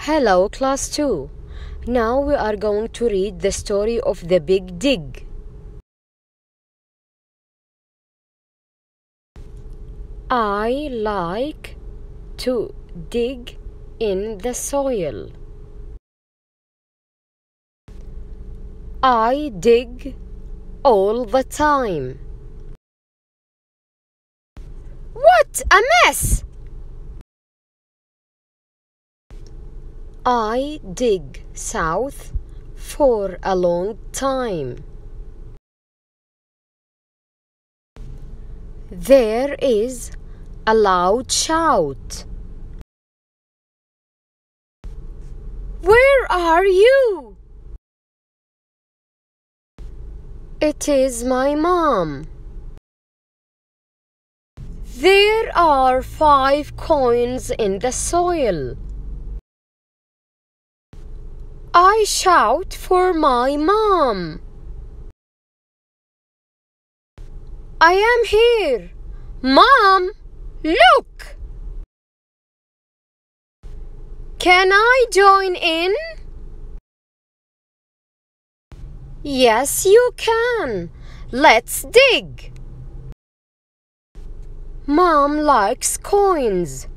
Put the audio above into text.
Hello, Class 2. Now we are going to read the story of the Big Dig. I like to dig in the soil. I dig all the time. What a mess! I dig south for a long time. There is a loud shout. Where are you? It is my mom. There are 5 coins in the soil. I shout for my mom. I am here. Mom, look! Can I join in? Yes, you can. Let's dig. Mom likes coins.